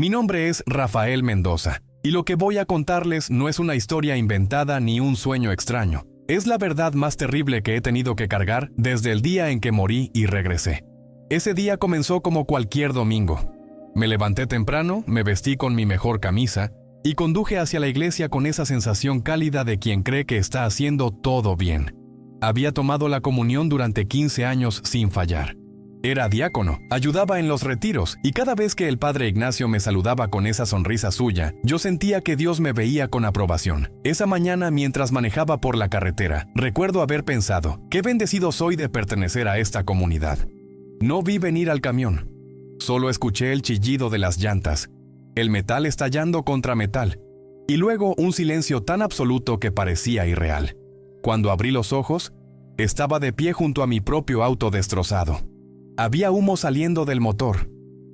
Mi nombre es Rafael Mendoza, y lo que voy a contarles no es una historia inventada ni un sueño extraño. Es la verdad más terrible que he tenido que cargar desde el día en que morí y regresé. Ese día comenzó como cualquier domingo. Me levanté temprano, me vestí con mi mejor camisa y conduje hacia la iglesia con esa sensación cálida de quien cree que está haciendo todo bien. Había tomado la comunión durante 15 años sin fallar. Era diácono, ayudaba en los retiros, y cada vez que el padre Ignacio me saludaba con esa sonrisa suya, yo sentía que Dios me veía con aprobación. Esa mañana, mientras manejaba por la carretera, recuerdo haber pensado, qué bendecido soy de pertenecer a esta comunidad. No vi venir al camión. Solo escuché el chillido de las llantas, el metal estallando contra metal, y luego un silencio tan absoluto que parecía irreal. Cuando abrí los ojos, estaba de pie junto a mi propio auto destrozado. Había humo saliendo del motor,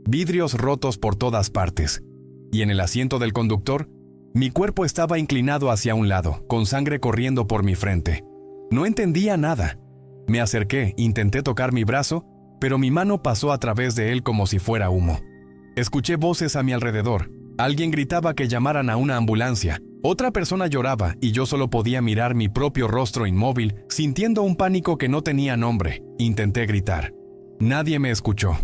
vidrios rotos por todas partes, y en el asiento del conductor, mi cuerpo estaba inclinado hacia un lado, con sangre corriendo por mi frente. No entendía nada. Me acerqué, intenté tocar mi brazo, pero mi mano pasó a través de él como si fuera humo. Escuché voces a mi alrededor. Alguien gritaba que llamaran a una ambulancia. Otra persona lloraba y yo solo podía mirar mi propio rostro inmóvil, sintiendo un pánico que no tenía nombre. Intenté gritar. Nadie me escuchó.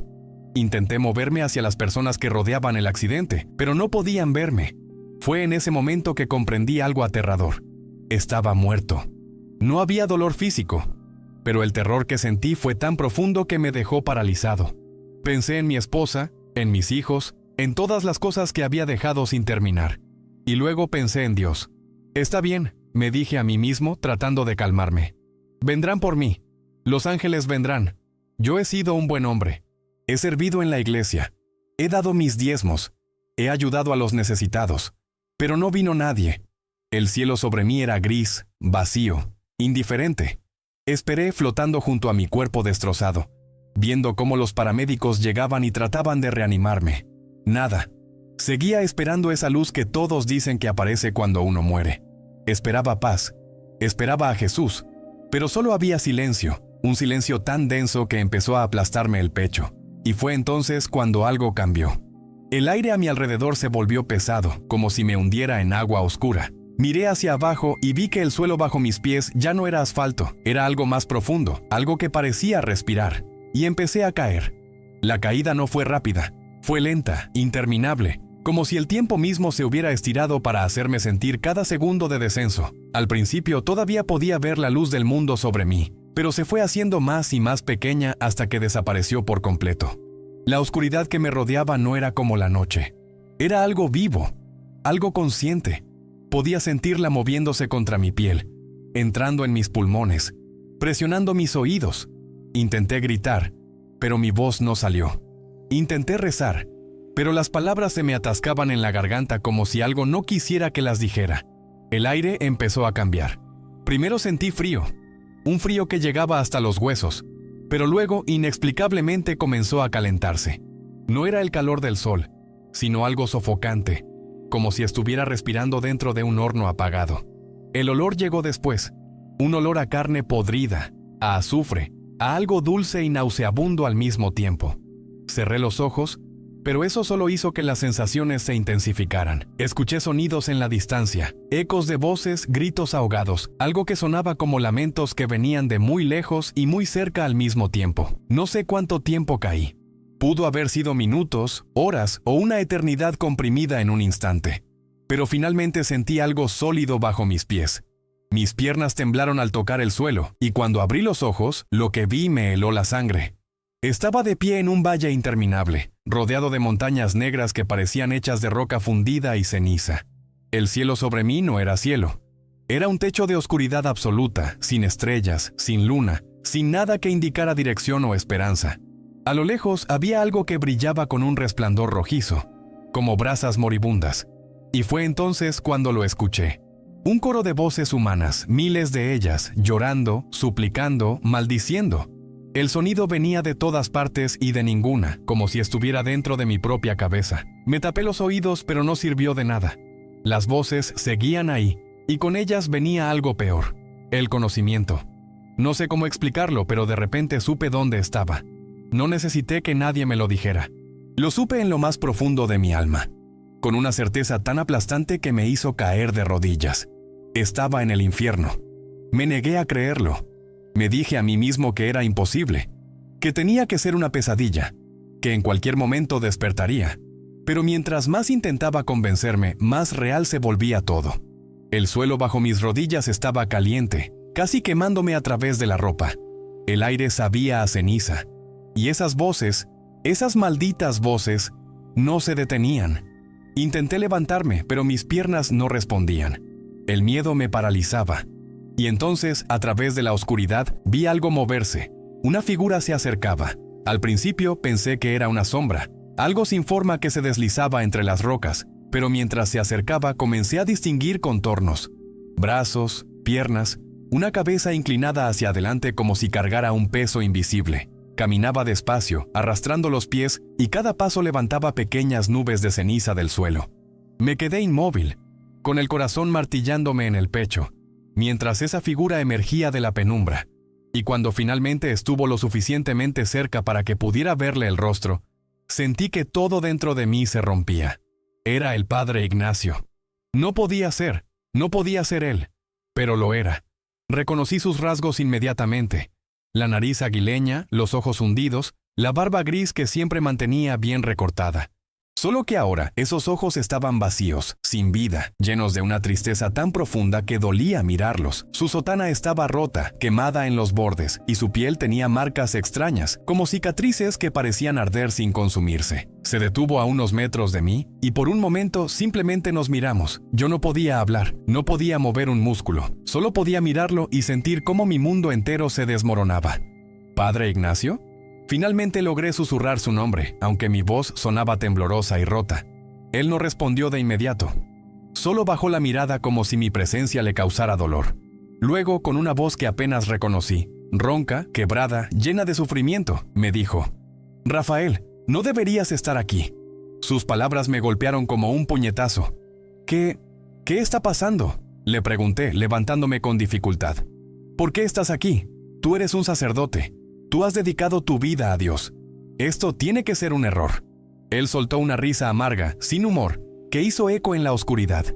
Intenté moverme hacia las personas que rodeaban el accidente, pero no podían verme. Fue en ese momento que comprendí algo aterrador. Estaba muerto. No había dolor físico, pero el terror que sentí fue tan profundo que me dejó paralizado. Pensé en mi esposa, en mis hijos, en todas las cosas que había dejado sin terminar. Y luego pensé en Dios. Está bien, me dije a mí mismo tratando de calmarme. Vendrán por mí. Los ángeles vendrán. Yo he sido un buen hombre. He servido en la iglesia. He dado mis diezmos. He ayudado a los necesitados. Pero no vino nadie. El cielo sobre mí era gris, vacío, indiferente. Esperé flotando junto a mi cuerpo destrozado, viendo cómo los paramédicos llegaban y trataban de reanimarme. Nada. Seguía esperando esa luz que todos dicen que aparece cuando uno muere. Esperaba paz. Esperaba a Jesús. Pero solo había silencio. Un silencio tan denso que empezó a aplastarme el pecho. Y fue entonces cuando algo cambió. El aire a mi alrededor se volvió pesado, como si me hundiera en agua oscura. Miré hacia abajo y vi que el suelo bajo mis pies ya no era asfalto, era algo más profundo, algo que parecía respirar. Y empecé a caer. La caída no fue rápida, fue lenta, interminable, como si el tiempo mismo se hubiera estirado para hacerme sentir cada segundo de descenso. Al principio todavía podía ver la luz del mundo sobre mí, pero se fue haciendo más y más pequeña hasta que desapareció por completo. La oscuridad que me rodeaba no era como la noche. Era algo vivo, algo consciente. Podía sentirla moviéndose contra mi piel, entrando en mis pulmones, presionando mis oídos. Intenté gritar, pero mi voz no salió. Intenté rezar, pero las palabras se me atascaban en la garganta como si algo no quisiera que las dijera. El aire empezó a cambiar. Primero sentí frío. Un frío que llegaba hasta los huesos, pero luego inexplicablemente comenzó a calentarse. No era el calor del sol, sino algo sofocante, como si estuviera respirando dentro de un horno apagado. El olor llegó después, un olor a carne podrida, a azufre, a algo dulce y nauseabundo al mismo tiempo. Cerré los ojos, pero eso solo hizo que las sensaciones se intensificaran. Escuché sonidos en la distancia, ecos de voces, gritos ahogados, algo que sonaba como lamentos que venían de muy lejos y muy cerca al mismo tiempo. No sé cuánto tiempo caí. Pudo haber sido minutos, horas o una eternidad comprimida en un instante. Pero finalmente sentí algo sólido bajo mis pies. Mis piernas temblaron al tocar el suelo, y cuando abrí los ojos, lo que vi me heló la sangre. Estaba de pie en un valle interminable, rodeado de montañas negras que parecían hechas de roca fundida y ceniza. El cielo sobre mí no era cielo. Era un techo de oscuridad absoluta, sin estrellas, sin luna, sin nada que indicara dirección o esperanza. A lo lejos había algo que brillaba con un resplandor rojizo, como brasas moribundas. Y fue entonces cuando lo escuché. Un coro de voces humanas, miles de ellas, llorando, suplicando, maldiciendo. El sonido venía de todas partes y de ninguna, como si estuviera dentro de mi propia cabeza. Me tapé los oídos, pero no sirvió de nada. Las voces seguían ahí, y con ellas venía algo peor, el conocimiento. No sé cómo explicarlo, pero de repente supe dónde estaba. No necesité que nadie me lo dijera. Lo supe en lo más profundo de mi alma, con una certeza tan aplastante que me hizo caer de rodillas. Estaba en el infierno. Me negué a creerlo. Me dije a mí mismo que era imposible, que tenía que ser una pesadilla, que en cualquier momento despertaría. Pero mientras más intentaba convencerme, más real se volvía todo. El suelo bajo mis rodillas estaba caliente, casi quemándome a través de la ropa. El aire sabía a ceniza. Y esas voces, esas malditas voces, no se detenían. Intenté levantarme, pero mis piernas no respondían. El miedo me paralizaba. Y entonces, a través de la oscuridad, vi algo moverse. Una figura se acercaba. Al principio pensé que era una sombra, algo sin forma que se deslizaba entre las rocas, pero mientras se acercaba comencé a distinguir contornos. Brazos, piernas, una cabeza inclinada hacia adelante como si cargara un peso invisible. Caminaba despacio, arrastrando los pies, y cada paso levantaba pequeñas nubes de ceniza del suelo. Me quedé inmóvil, con el corazón martillándome en el pecho, mientras esa figura emergía de la penumbra. Y cuando finalmente estuvo lo suficientemente cerca para que pudiera verle el rostro, sentí que todo dentro de mí se rompía. Era el padre Ignacio. No podía ser él, pero lo era. Reconocí sus rasgos inmediatamente. La nariz aguileña, los ojos hundidos, la barba gris que siempre mantenía bien recortada. Solo que ahora esos ojos estaban vacíos, sin vida, llenos de una tristeza tan profunda que dolía mirarlos. Su sotana estaba rota, quemada en los bordes, y su piel tenía marcas extrañas, como cicatrices que parecían arder sin consumirse. Se detuvo a unos metros de mí, y por un momento simplemente nos miramos. Yo no podía hablar, no podía mover un músculo, solo podía mirarlo y sentir cómo mi mundo entero se desmoronaba. ¿Padre Ignacio? Finalmente logré susurrar su nombre, aunque mi voz sonaba temblorosa y rota. Él no respondió de inmediato. Solo bajó la mirada como si mi presencia le causara dolor. Luego, con una voz que apenas reconocí, ronca, quebrada, llena de sufrimiento, me dijo: «Rafael, no deberías estar aquí». Sus palabras me golpearon como un puñetazo. ¿Qué está pasando?», le pregunté, levantándome con dificultad. «¿Por qué estás aquí? Tú eres un sacerdote. Tú has dedicado tu vida a Dios. Esto tiene que ser un error». Él soltó una risa amarga, sin humor, que hizo eco en la oscuridad.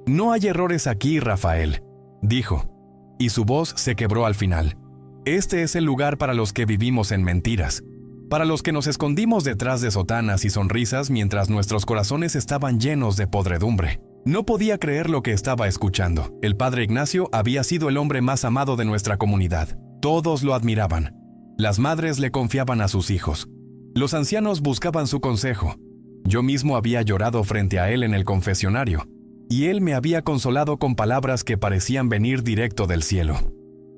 «No hay errores aquí, Rafael», dijo, y su voz se quebró al final. «Este es el lugar para los que vivimos en mentiras, para los que nos escondimos detrás de sotanas y sonrisas mientras nuestros corazones estaban llenos de podredumbre». No podía creer lo que estaba escuchando. El padre Ignacio había sido el hombre más amado de nuestra comunidad. Todos lo admiraban. Las madres le confiaban a sus hijos. Los ancianos buscaban su consejo. Yo mismo había llorado frente a él en el confesionario, y él me había consolado con palabras que parecían venir directo del cielo.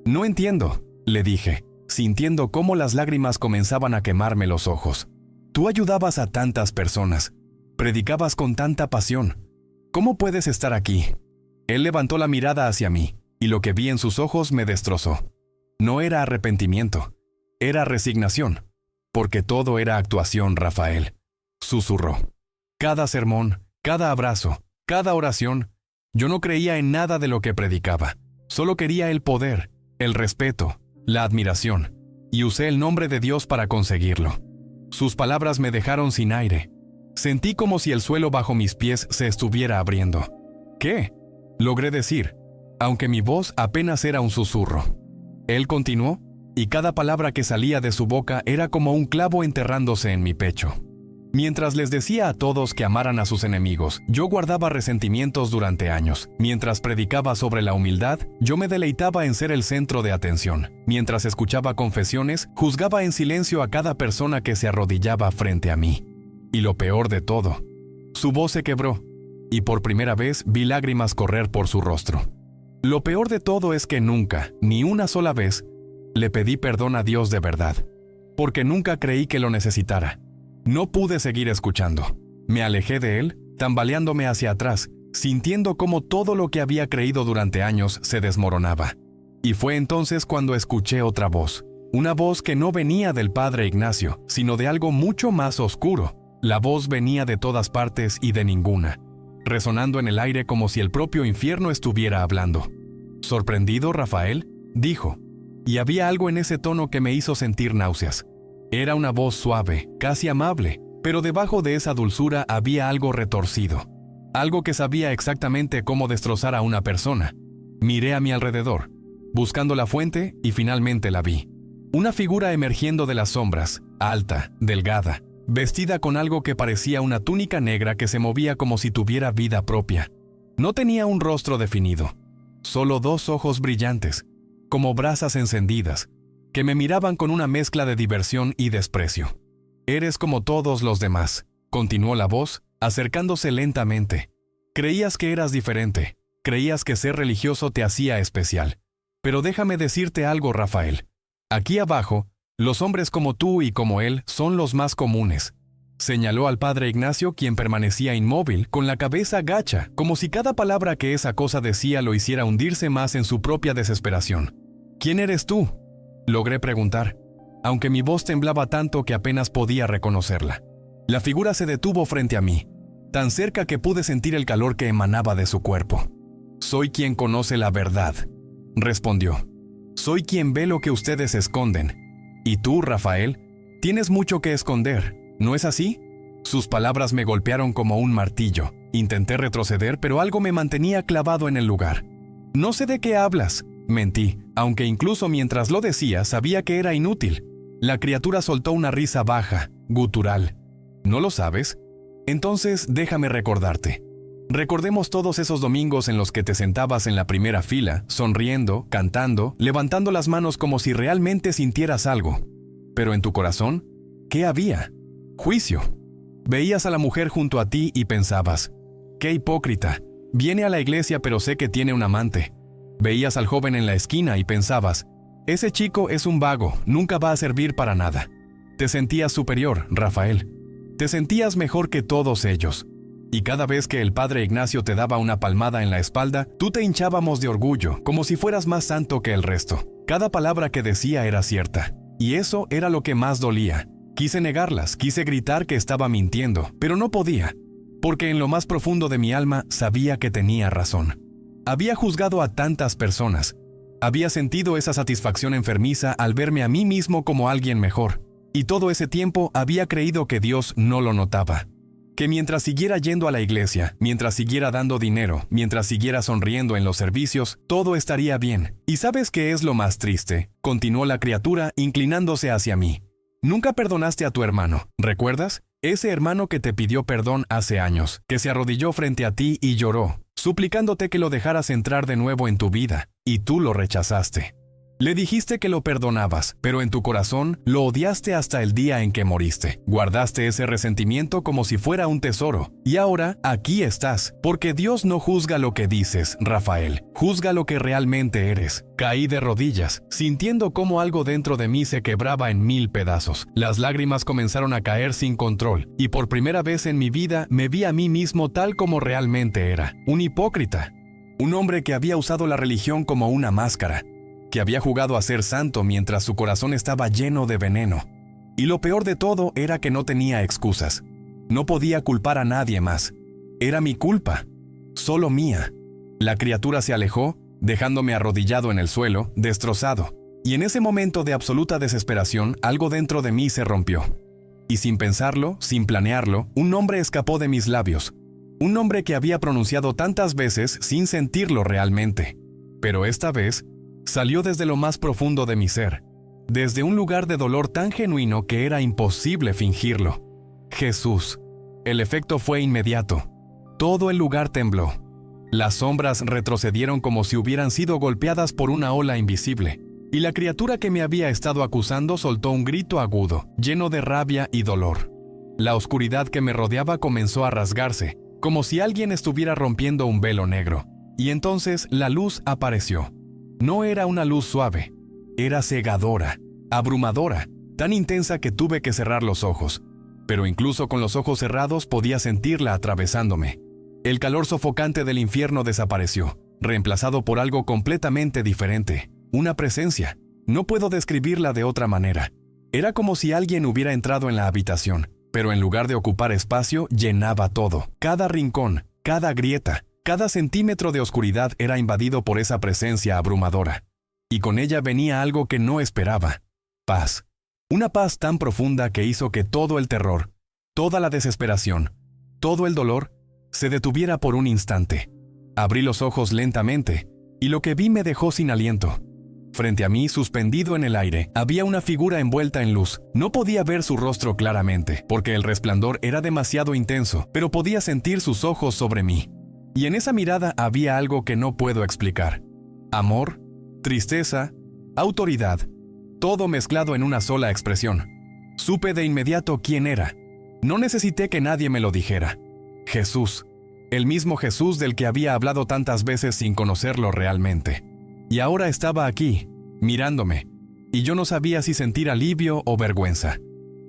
«No entiendo», le dije, sintiendo cómo las lágrimas comenzaban a quemarme los ojos. «Tú ayudabas a tantas personas. Predicabas con tanta pasión. ¿Cómo puedes estar aquí?». Él levantó la mirada hacia mí, y lo que vi en sus ojos me destrozó. No era arrepentimiento. Era resignación, porque todo era actuación, Rafael. Susurró. Cada sermón, cada abrazo, cada oración, yo no creía en nada de lo que predicaba. Solo quería el poder, el respeto, la admiración, y usé el nombre de Dios para conseguirlo. Sus palabras me dejaron sin aire. Sentí como si el suelo bajo mis pies se estuviera abriendo. «¿Qué?», logré decir, aunque mi voz apenas era un susurro. Él continuó, y cada palabra que salía de su boca era como un clavo enterrándose en mi pecho. Mientras les decía a todos que amaran a sus enemigos, yo guardaba resentimientos durante años. Mientras predicaba sobre la humildad, yo me deleitaba en ser el centro de atención. Mientras escuchaba confesiones, juzgaba en silencio a cada persona que se arrodillaba frente a mí. Y lo peor de todo, su voz se quebró, y por primera vez vi lágrimas correr por su rostro. Lo peor de todo es que nunca, ni una sola vez, le pedí perdón a Dios de verdad, porque nunca creí que lo necesitara. No pude seguir escuchando. Me alejé de él, tambaleándome hacia atrás, sintiendo cómo todo lo que había creído durante años se desmoronaba. Y fue entonces cuando escuché otra voz, una voz que no venía del padre Ignacio, sino de algo mucho más oscuro. La voz venía de todas partes y de ninguna, resonando en el aire como si el propio infierno estuviera hablando. «¿Sorprendido, Rafael?», dijo. Y había algo en ese tono que me hizo sentir náuseas. Era una voz suave, casi amable, Pero debajo de esa dulzura había algo retorcido. Algo que sabía exactamente cómo destrozar a una persona. Miré a mi alrededor, buscando la fuente, y finalmente la vi. Una figura emergiendo de las sombras, alta, delgada, vestida con algo que parecía una túnica negra que se movía como si tuviera vida propia. No tenía un rostro definido, solo dos ojos brillantes, como brasas encendidas, que me miraban con una mezcla de diversión y desprecio. «Eres como todos los demás», continuó la voz, acercándose lentamente. «Creías que eras diferente, creías que ser religioso te hacía especial. Pero déjame decirte algo, Rafael. Aquí abajo, los hombres como tú y como él son los más comunes». Señaló al padre Ignacio, quien permanecía inmóvil, con la cabeza gacha, como si cada palabra que esa cosa decía lo hiciera hundirse más en su propia desesperación. «¿Quién eres tú?», logré preguntar, aunque mi voz temblaba tanto que apenas podía reconocerla. La figura se detuvo frente a mí, tan cerca que pude sentir el calor que emanaba de su cuerpo. «Soy quien conoce la verdad», respondió. «Soy quien ve lo que ustedes esconden. Y tú, Rafael, tienes mucho que esconder, ¿no es así?». Sus palabras me golpearon como un martillo. Intenté retroceder, pero algo me mantenía clavado en el lugar. «No sé de qué hablas», mentí, aunque incluso mientras lo decía sabía que era inútil. La criatura soltó una risa baja, gutural. «¿No lo sabes? Entonces déjame recordarte. Recordemos todos esos domingos en los que te sentabas en la primera fila, sonriendo, cantando, levantando las manos como si realmente sintieras algo. Pero en tu corazón, ¿qué había? Juicio. Veías a la mujer junto a ti y pensabas, «Qué hipócrita, viene a la iglesia pero sé que tiene un amante». Veías al joven en la esquina y pensabas, «Ese chico es un vago, nunca va a servir para nada». Te sentías superior, Rafael. Te sentías mejor que todos ellos. Y cada vez que el padre Ignacio te daba una palmada en la espalda, tú te hinchábamos de orgullo, como si fueras más santo que el resto. Cada palabra que decía era cierta. Y eso era lo que más dolía. Quise negarlas, quise gritar que estaba mintiendo, pero no podía, porque en lo más profundo de mi alma sabía que tenía razón. Había juzgado a tantas personas. Había sentido esa satisfacción enfermiza al verme a mí mismo como alguien mejor. Y todo ese tiempo había creído que Dios no lo notaba. Que mientras siguiera yendo a la iglesia, mientras siguiera dando dinero, mientras siguiera sonriendo en los servicios, todo estaría bien. ¿Y sabes qué es lo más triste?, continuó la criatura inclinándose hacia mí. Nunca perdonaste a tu hermano, ¿recuerdas? Ese hermano que te pidió perdón hace años, que se arrodilló frente a ti y lloró, suplicándote que lo dejaras entrar de nuevo en tu vida, y tú lo rechazaste. Le dijiste que lo perdonabas, pero en tu corazón lo odiaste hasta el día en que moriste. Guardaste ese resentimiento como si fuera un tesoro. Y ahora, aquí estás, porque Dios no juzga lo que dices, Rafael. Juzga lo que realmente eres. Caí de rodillas, sintiendo cómo algo dentro de mí se quebraba en 1000 pedazos. Las lágrimas comenzaron a caer sin control, y por primera vez en mi vida me vi a mí mismo tal como realmente era. Un hipócrita. Un hombre que había usado la religión como una máscara, que había jugado a ser santo mientras su corazón estaba lleno de veneno. Y lo peor de todo era que no tenía excusas. No podía culpar a nadie más. Era mi culpa, solo mía. La criatura se alejó, dejándome arrodillado en el suelo, destrozado. Y en ese momento de absoluta desesperación, algo dentro de mí se rompió. Y sin pensarlo, sin planearlo, un nombre escapó de mis labios. Un nombre que había pronunciado tantas veces sin sentirlo realmente. Pero esta vez, salió desde lo más profundo de mi ser, desde un lugar de dolor tan genuino que era imposible fingirlo. Jesús. El efecto fue inmediato. Todo el lugar tembló. Las sombras retrocedieron como si hubieran sido golpeadas por una ola invisible, y la criatura que me había estado acusando soltó un grito agudo, lleno de rabia y dolor. La oscuridad que me rodeaba comenzó a rasgarse, como si alguien estuviera rompiendo un velo negro, y entonces la luz apareció. No era una luz suave, era cegadora, abrumadora, tan intensa que tuve que cerrar los ojos. Pero incluso con los ojos cerrados podía sentirla atravesándome. El calor sofocante del infierno desapareció, reemplazado por algo completamente diferente, una presencia. No puedo describirla de otra manera. Era como si alguien hubiera entrado en la habitación, pero en lugar de ocupar espacio, llenaba todo, cada rincón, cada grieta. Cada centímetro de oscuridad era invadido por esa presencia abrumadora. Y con ella venía algo que no esperaba. Paz. Una paz tan profunda que hizo que todo el terror, toda la desesperación, todo el dolor, se detuviera por un instante. Abrí los ojos lentamente, y lo que vi me dejó sin aliento. Frente a mí, suspendido en el aire, había una figura envuelta en luz. No podía ver su rostro claramente, porque el resplandor era demasiado intenso, pero podía sentir sus ojos sobre mí. Y en esa mirada había algo que no puedo explicar. Amor, tristeza, autoridad, todo mezclado en una sola expresión. Supe de inmediato quién era. No necesité que nadie me lo dijera. Jesús, el mismo Jesús del que había hablado tantas veces sin conocerlo realmente. Y ahora estaba aquí, mirándome, y yo no sabía si sentir alivio o vergüenza.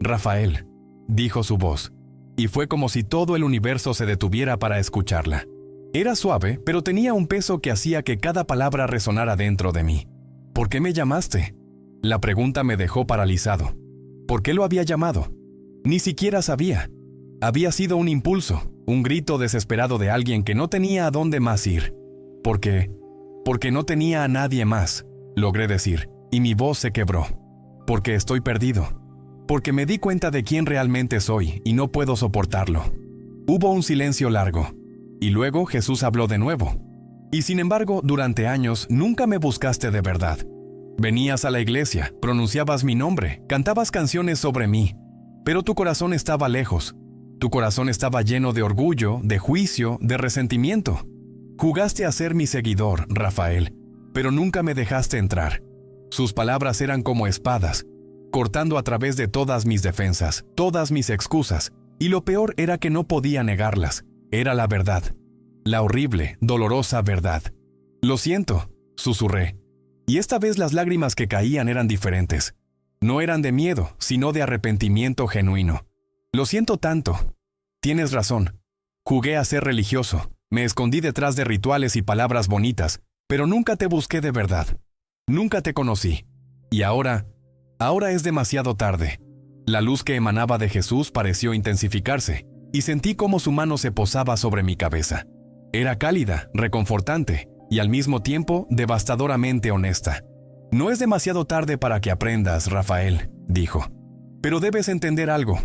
Rafael, dijo su voz, y fue como si todo el universo se detuviera para escucharla. Era suave, pero tenía un peso que hacía que cada palabra resonara dentro de mí. ¿Por qué me llamaste? La pregunta me dejó paralizado. ¿Por qué lo había llamado? Ni siquiera sabía. Había sido un impulso, un grito desesperado de alguien que no tenía a dónde más ir. Porque no tenía a nadie más, logré decir, y mi voz se quebró. Porque estoy perdido. Porque me di cuenta de quién realmente soy y no puedo soportarlo. Hubo un silencio largo, y luego Jesús habló de nuevo. Y sin embargo, durante años nunca me buscaste de verdad. Venías a la iglesia, pronunciabas mi nombre, cantabas canciones sobre mí, pero tu corazón estaba lejos. Tu corazón estaba lleno de orgullo, de juicio, de resentimiento. Jugaste a ser mi seguidor, Rafael, pero nunca me dejaste entrar. Sus palabras eran como espadas, cortando a través de todas mis defensas, todas mis excusas, y lo peor era que no podía negarlas. Era la verdad, la horrible, dolorosa verdad. Lo siento, susurré, y esta vez las lágrimas que caían eran diferentes. No eran de miedo, sino de arrepentimiento genuino. Lo siento tanto. Tienes razón. Jugué a ser religioso. Me escondí detrás de rituales y palabras bonitas, pero nunca te busqué de verdad. Nunca te conocí. Y ahora es demasiado tarde. La luz que emanaba de Jesús pareció intensificarse, y sentí cómo su mano se posaba sobre mi cabeza. Era cálida, reconfortante, y al mismo tiempo devastadoramente honesta. No es demasiado tarde para que aprendas, Rafael, dijo. Pero debes entender algo.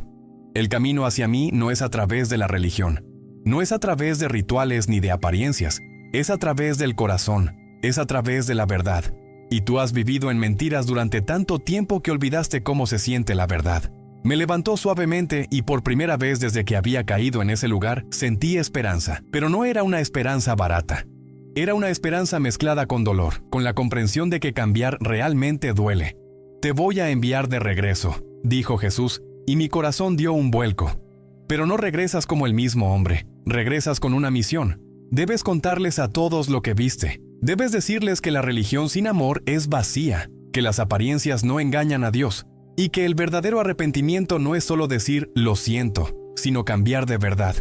El camino hacia mí no es a través de la religión. No es a través de rituales ni de apariencias, es a través del corazón, es a través de la verdad. Y tú has vivido en mentiras durante tanto tiempo que olvidaste cómo se siente la verdad. Me levantó suavemente y por primera vez desde que había caído en ese lugar sentí esperanza, pero no era una esperanza barata. Era una esperanza mezclada con dolor, con la comprensión de que cambiar realmente duele. Te voy a enviar de regreso, dijo Jesús, y mi corazón dio un vuelco. Pero no regresas como el mismo hombre, regresas con una misión. Debes contarles a todos lo que viste. Debes decirles que la religión sin amor es vacía, que las apariencias no engañan a Dios, y que el verdadero arrepentimiento no es solo decir lo siento, sino cambiar de verdad.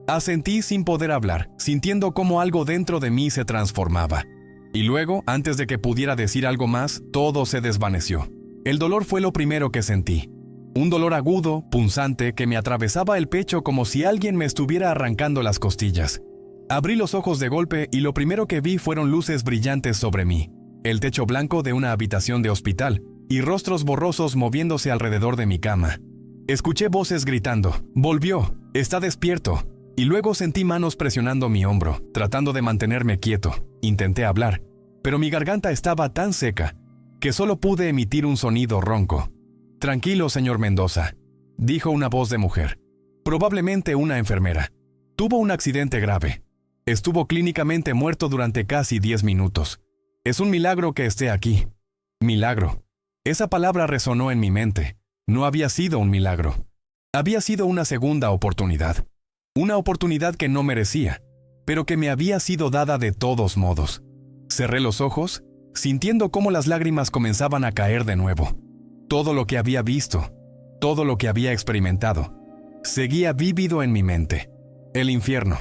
Asentí sin poder hablar, sintiendo cómo algo dentro de mí se transformaba. Y luego, antes de que pudiera decir algo más, todo se desvaneció. El dolor fue lo primero que sentí. Un dolor agudo, punzante, que me atravesaba el pecho como si alguien me estuviera arrancando las costillas. Abrí los ojos de golpe y lo primero que vi fueron luces brillantes sobre mí, el techo blanco de una habitación de hospital y rostros borrosos moviéndose alrededor de mi cama. Escuché voces gritando, «¡Volvió! ¡Está despierto!» Y luego sentí manos presionando mi hombro, tratando de mantenerme quieto. Intenté hablar, pero mi garganta estaba tan seca que solo pude emitir un sonido ronco. «Tranquilo, señor Mendoza», dijo una voz de mujer, probablemente una enfermera. Tuvo un accidente grave. Estuvo clínicamente muerto durante casi 10 minutos. Es un milagro que esté aquí. Milagro. Esa palabra resonó en mi mente. No había sido un milagro. Había sido una segunda oportunidad. Una oportunidad que no merecía, pero que me había sido dada de todos modos. Cerré los ojos, sintiendo cómo las lágrimas comenzaban a caer de nuevo. Todo lo que había visto, todo lo que había experimentado, seguía vívido en mi mente. El infierno,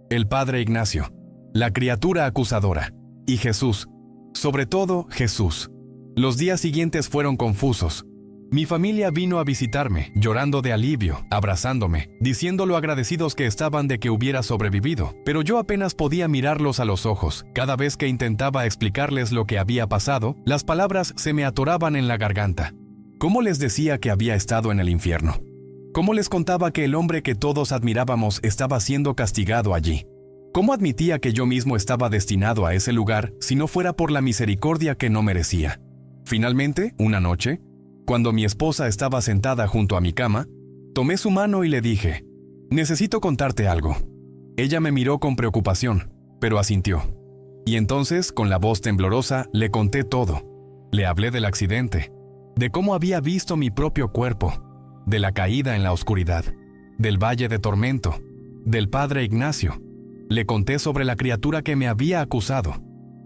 el padre Ignacio, la criatura acusadora, y Jesús, sobre todo Jesús. Los días siguientes fueron confusos. Mi familia vino a visitarme, llorando de alivio, abrazándome, diciendo lo agradecidos que estaban de que hubiera sobrevivido, pero yo apenas podía mirarlos a los ojos. Cada vez que intentaba explicarles lo que había pasado, las palabras se me atoraban en la garganta. ¿Cómo les decía que había estado en el infierno? ¿Cómo les contaba que el hombre que todos admirábamos estaba siendo castigado allí? ¿Cómo admitía que yo mismo estaba destinado a ese lugar si no fuera por la misericordia que no merecía? Finalmente, una noche, cuando mi esposa estaba sentada junto a mi cama, tomé su mano y le dije, «Necesito contarte algo». Ella me miró con preocupación, pero asintió. Y entonces, con la voz temblorosa, le conté todo. Le hablé del accidente, de cómo había visto mi propio cuerpo, de la caída en la oscuridad, del valle de tormento, del padre Ignacio. Le conté sobre la criatura que me había acusado,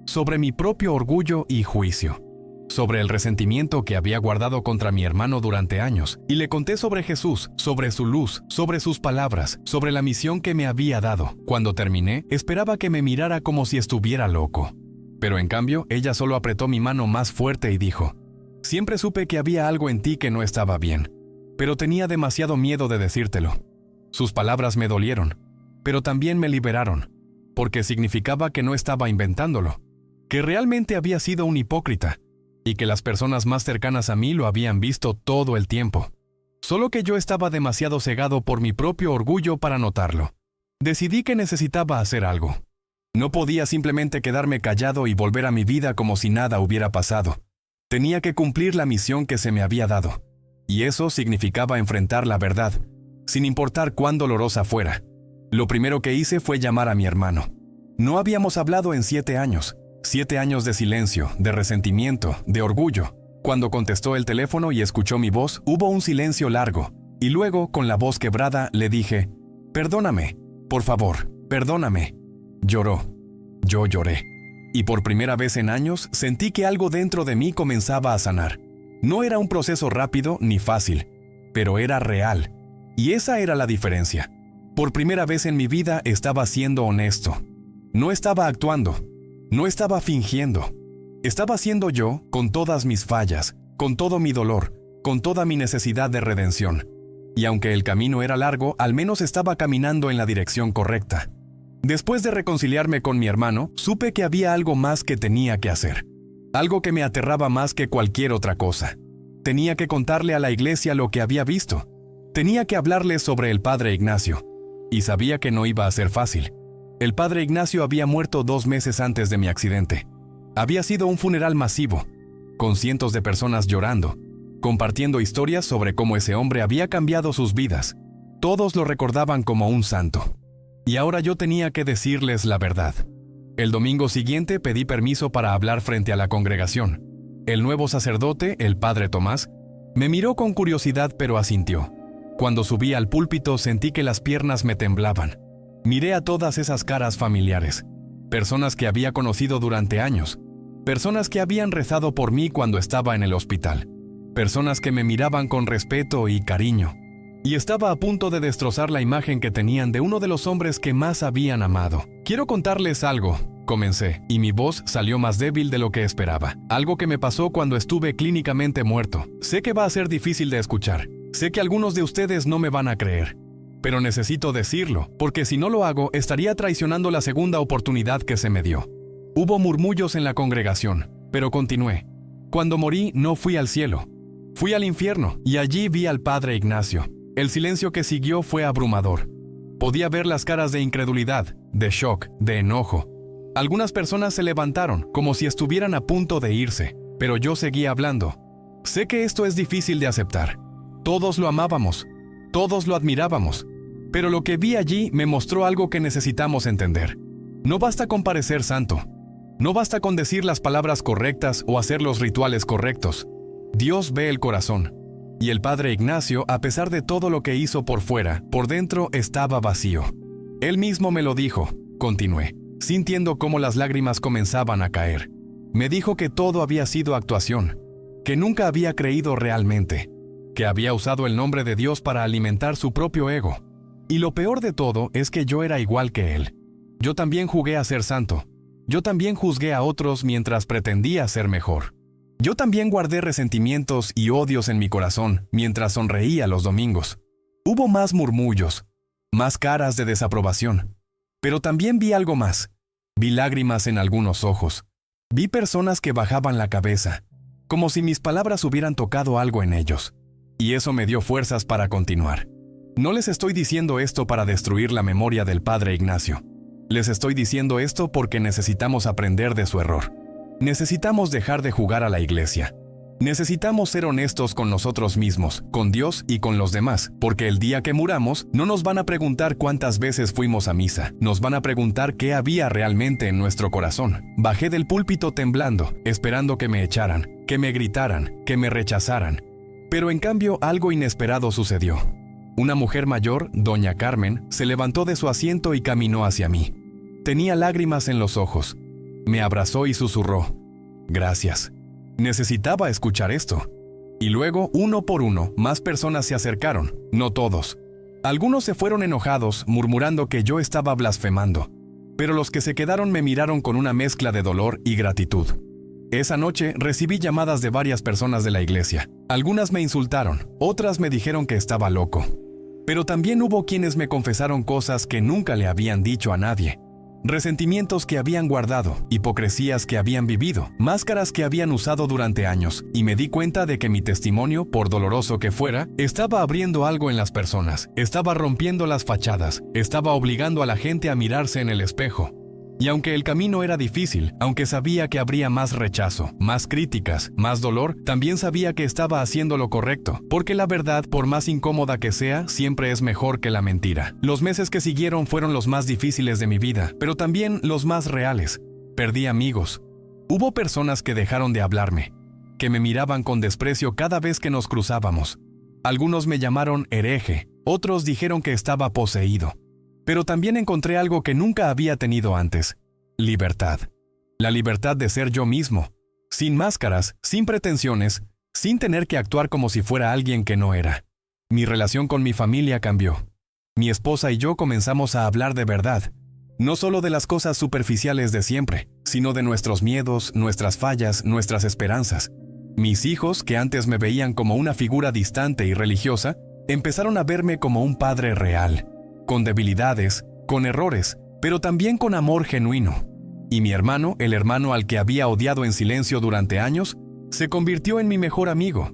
sobre mi propio orgullo y juicio, sobre el resentimiento que había guardado contra mi hermano durante años, y le conté sobre Jesús, sobre su luz, sobre sus palabras, sobre la misión que me había dado. Cuando terminé, esperaba que me mirara como si estuviera loco. Pero en cambio, ella solo apretó mi mano más fuerte y dijo, «Siempre supe que había algo en ti que no estaba bien, pero tenía demasiado miedo de decírtelo». Sus palabras me dolieron, pero también me liberaron, porque significaba que no estaba inventándolo, que realmente había sido un hipócrita, y que las personas más cercanas a mí lo habían visto todo el tiempo. Solo que yo estaba demasiado cegado por mi propio orgullo para notarlo. Decidí que necesitaba hacer algo. No podía simplemente quedarme callado y volver a mi vida como si nada hubiera pasado. Tenía que cumplir la misión que se me había dado. Y eso significaba enfrentar la verdad, sin importar cuán dolorosa fuera. Lo primero que hice fue llamar a mi hermano. No habíamos hablado en 7 años. 7 años de silencio, de resentimiento, de orgullo. Cuando contestó el teléfono y escuchó mi voz, hubo un silencio largo. Y luego, con la voz quebrada, le dije, «Perdóname, por favor, perdóname». Lloró. Yo lloré. Y por primera vez en años, sentí que algo dentro de mí comenzaba a sanar. No era un proceso rápido ni fácil, pero era real. Y esa era la diferencia. Por primera vez en mi vida estaba siendo honesto. No estaba actuando. No estaba fingiendo. Estaba siendo yo con todas mis fallas, con todo mi dolor, con toda mi necesidad de redención. Y aunque el camino era largo, al menos estaba caminando en la dirección correcta. Después de reconciliarme con mi hermano, supe que había algo más que tenía que hacer. Algo que me aterraba más que cualquier otra cosa. Tenía que contarle a la iglesia lo que había visto. Tenía que hablarles sobre el padre Ignacio. Y sabía que no iba a ser fácil. El padre Ignacio había muerto 2 meses antes de mi accidente. Había sido un funeral masivo, con cientos de personas llorando, compartiendo historias sobre cómo ese hombre había cambiado sus vidas. Todos lo recordaban como un santo. Y ahora yo tenía que decirles la verdad. El domingo siguiente pedí permiso para hablar frente a la congregación. El nuevo sacerdote, el padre Tomás, me miró con curiosidad pero asintió. Cuando subí al púlpito sentí que las piernas me temblaban. Miré a todas esas caras familiares, personas que había conocido durante años, personas que habían rezado por mí cuando estaba en el hospital, personas que me miraban con respeto y cariño, y estaba a punto de destrozar la imagen que tenían de uno de los hombres que más habían amado. «Quiero contarles algo», comencé, y mi voz salió más débil de lo que esperaba. Algo que me pasó cuando estuve clínicamente muerto. Sé que va a ser difícil de escuchar. Sé que algunos de ustedes no me van a creer. Pero necesito decirlo, porque si no lo hago, estaría traicionando la segunda oportunidad que se me dio. Hubo murmullos en la congregación, pero continué. Cuando morí, no fui al cielo. Fui al infierno, y allí vi al padre Ignacio. El silencio que siguió fue abrumador. Podía ver las caras de incredulidad, de shock, de enojo. Algunas personas se levantaron, como si estuvieran a punto de irse, pero yo seguía hablando. Sé que esto es difícil de aceptar. Todos lo amábamos. Todos lo admirábamos, pero lo que vi allí me mostró algo que necesitamos entender. No basta con parecer santo. No basta con decir las palabras correctas o hacer los rituales correctos. Dios ve el corazón. Y el padre Ignacio, a pesar de todo lo que hizo por fuera, por dentro estaba vacío. Él mismo me lo dijo, continué, sintiendo cómo las lágrimas comenzaban a caer. Me dijo que todo había sido actuación, que nunca había creído realmente, que había usado el nombre de Dios para alimentar su propio ego. Y lo peor de todo es que yo era igual que él. Yo también jugué a ser santo. Yo también juzgué a otros mientras pretendía ser mejor. Yo también guardé resentimientos y odios en mi corazón mientras sonreía los domingos. Hubo más murmullos, más caras de desaprobación. Pero también vi algo más. Vi lágrimas en algunos ojos. Vi personas que bajaban la cabeza, como si mis palabras hubieran tocado algo en ellos. Y eso me dio fuerzas para continuar. No les estoy diciendo esto para destruir la memoria del Padre Ignacio. Les estoy diciendo esto porque necesitamos aprender de su error. Necesitamos dejar de jugar a la iglesia. Necesitamos ser honestos con nosotros mismos, con Dios y con los demás, porque el día que muramos no nos van a preguntar cuántas veces fuimos a misa, nos van a preguntar qué había realmente en nuestro corazón. Bajé del púlpito temblando, esperando que me echaran, que me gritaran, que me rechazaran. Pero en cambio algo inesperado sucedió. Una mujer mayor, doña Carmen, se levantó de su asiento y caminó hacia mí. Tenía lágrimas en los ojos. Me abrazó y susurró: «Gracias». Necesitaba escuchar esto. Y luego, uno por uno, más personas se acercaron, no todos. Algunos se fueron enojados, murmurando que yo estaba blasfemando. Pero los que se quedaron me miraron con una mezcla de dolor y gratitud. Esa noche recibí llamadas de varias personas de la iglesia. Algunas me insultaron, otras me dijeron que estaba loco. Pero también hubo quienes me confesaron cosas que nunca le habían dicho a nadie. Resentimientos que habían guardado, hipocresías que habían vivido, máscaras que habían usado durante años, y me di cuenta de que mi testimonio, por doloroso que fuera, estaba abriendo algo en las personas, estaba rompiendo las fachadas, estaba obligando a la gente a mirarse en el espejo. Y aunque el camino era difícil, aunque sabía que habría más rechazo, más críticas, más dolor, también sabía que estaba haciendo lo correcto, porque la verdad, por más incómoda que sea, siempre es mejor que la mentira. Los meses que siguieron fueron los más difíciles de mi vida, pero también los más reales. Perdí amigos. Hubo personas que dejaron de hablarme, que me miraban con desprecio cada vez que nos cruzábamos. Algunos me llamaron hereje, otros dijeron que estaba poseído. Pero también encontré algo que nunca había tenido antes: libertad. La libertad de ser yo mismo, sin máscaras, sin pretensiones, sin tener que actuar como si fuera alguien que no era. Mi relación con mi familia cambió. Mi esposa y yo comenzamos a hablar de verdad, no solo de las cosas superficiales de siempre, sino de nuestros miedos, nuestras fallas, nuestras esperanzas. Mis hijos, que antes me veían como una figura distante y religiosa, empezaron a verme como un padre real, con debilidades, con errores, pero también con amor genuino. Y mi hermano, el hermano al que había odiado en silencio durante años, se convirtió en mi mejor amigo.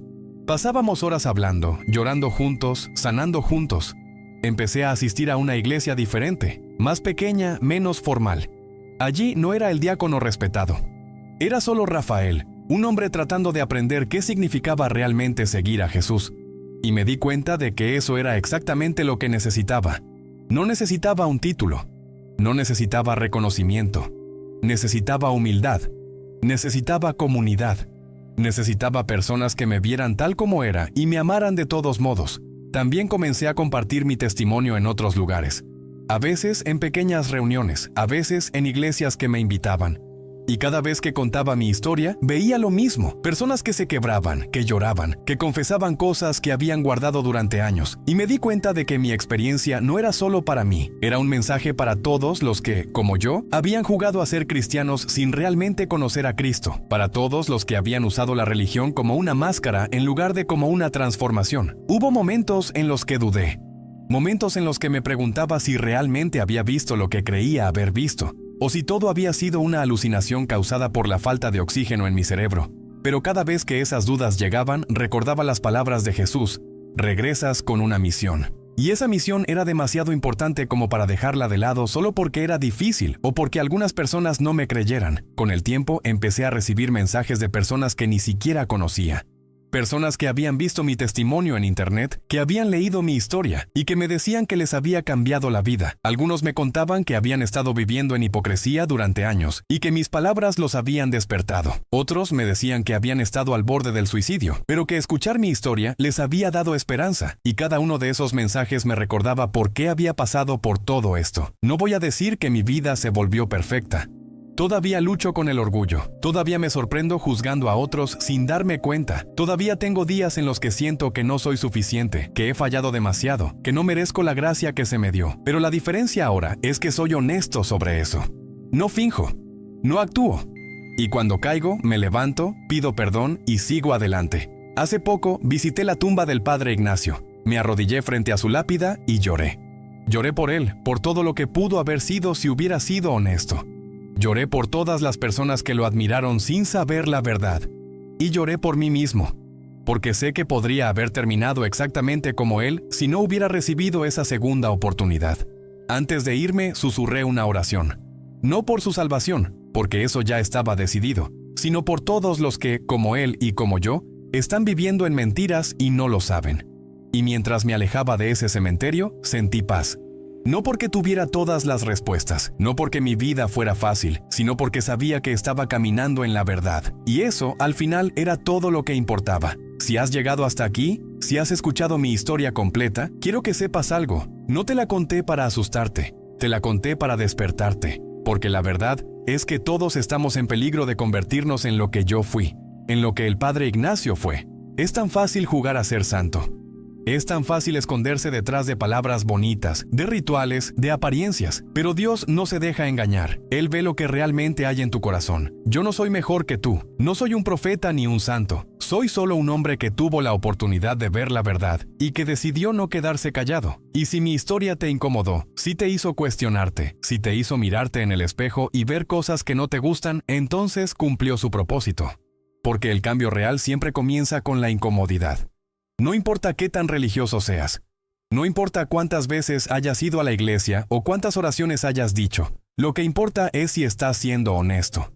Pasábamos horas hablando, llorando juntos, sanando juntos. Empecé a asistir a una iglesia diferente, más pequeña, menos formal. Allí no era el diácono respetado. Era solo Rafael, un hombre tratando de aprender qué significaba realmente seguir a Jesús. Y me di cuenta de que eso era exactamente lo que necesitaba. No necesitaba un título, no necesitaba reconocimiento, necesitaba humildad, necesitaba comunidad, necesitaba personas que me vieran tal como era y me amaran de todos modos. También comencé a compartir mi testimonio en otros lugares, a veces en pequeñas reuniones, a veces en iglesias que me invitaban. Y cada vez que contaba mi historia, veía lo mismo. Personas que se quebraban, que lloraban, que confesaban cosas que habían guardado durante años. Y me di cuenta de que mi experiencia no era solo para mí. Era un mensaje para todos los que, como yo, habían jugado a ser cristianos sin realmente conocer a Cristo. Para todos los que habían usado la religión como una máscara en lugar de como una transformación. Hubo momentos en los que dudé. Momentos en los que me preguntaba si realmente había visto lo que creía haber visto, o si todo había sido una alucinación causada por la falta de oxígeno en mi cerebro. Pero cada vez que esas dudas llegaban, recordaba las palabras de Jesús: regresas con una misión. Y esa misión era demasiado importante como para dejarla de lado solo porque era difícil o porque algunas personas no me creyeran. Con el tiempo empecé a recibir mensajes de personas que ni siquiera conocía. Personas que habían visto mi testimonio en internet, que habían leído mi historia y que me decían que les había cambiado la vida. Algunos me contaban que habían estado viviendo en hipocresía durante años y que mis palabras los habían despertado. Otros me decían que habían estado al borde del suicidio, pero que escuchar mi historia les había dado esperanza. Y cada uno de esos mensajes me recordaba por qué había pasado por todo esto. No voy a decir que mi vida se volvió perfecta. Todavía lucho con el orgullo, todavía me sorprendo juzgando a otros sin darme cuenta, todavía tengo días en los que siento que no soy suficiente, que he fallado demasiado, que no merezco la gracia que se me dio, pero la diferencia ahora es que soy honesto sobre eso. No finjo, no actúo, y cuando caigo me levanto, pido perdón y sigo adelante. Hace poco visité la tumba del Padre Ignacio, me arrodillé frente a su lápida y lloré. Lloré por él, por todo lo que pudo haber sido si hubiera sido honesto. Lloré por todas las personas que lo admiraron sin saber la verdad. Y lloré por mí mismo. porque sé que podría haber terminado exactamente como él si no hubiera recibido esa segunda oportunidad. Antes de irme, susurré una oración. No por su salvación, porque eso ya estaba decidido, sino por todos los que, como él y como yo, están viviendo en mentiras y no lo saben. Y mientras me alejaba de ese cementerio, sentí paz. No porque tuviera todas las respuestas, no porque mi vida fuera fácil, sino porque sabía que estaba caminando en la verdad. Y eso, al final, era todo lo que importaba. Si has llegado hasta aquí, si has escuchado mi historia completa, quiero que sepas algo. No te la conté para asustarte, te la conté para despertarte. Porque la verdad es que todos estamos en peligro de convertirnos en lo que yo fui, en lo que el Padre Ignacio fue. Es tan fácil jugar a ser santo. Es tan fácil esconderse detrás de palabras bonitas, de rituales, de apariencias. Pero Dios no se deja engañar. Él ve lo que realmente hay en tu corazón. Yo no soy mejor que tú. No soy un profeta ni un santo. Soy solo un hombre que tuvo la oportunidad de ver la verdad y que decidió no quedarse callado. Y si mi historia te incomodó, si te hizo cuestionarte, si te hizo mirarte en el espejo y ver cosas que no te gustan, entonces cumplió su propósito. Porque el cambio real siempre comienza con la incomodidad. No importa qué tan religioso seas, no importa cuántas veces hayas ido a la iglesia o cuántas oraciones hayas dicho, lo que importa es si estás siendo honesto,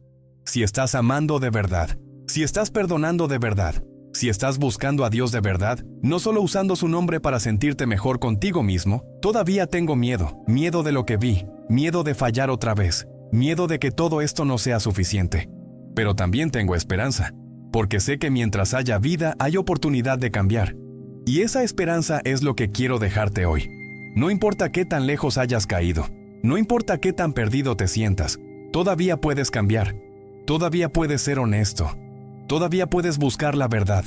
si estás amando de verdad, si estás perdonando de verdad, si estás buscando a Dios de verdad, no solo usando su nombre para sentirte mejor contigo mismo. Todavía tengo miedo de lo que vi, miedo de fallar otra vez, miedo de que todo esto no sea suficiente. Pero también tengo esperanza. Porque sé que mientras haya vida hay oportunidad de cambiar. Y esa esperanza es lo que quiero dejarte hoy. No importa qué tan lejos hayas caído, no importa qué tan perdido te sientas, todavía puedes cambiar, todavía puedes ser honesto, todavía puedes buscar la verdad.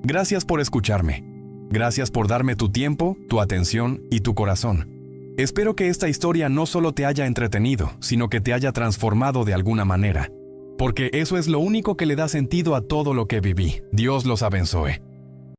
Gracias por escucharme. Gracias por darme tu tiempo, tu atención y tu corazón. Espero que esta historia no solo te haya entretenido, sino que te haya transformado de alguna manera. Porque eso es lo único que le da sentido a todo lo que viví. Dios los abençoe.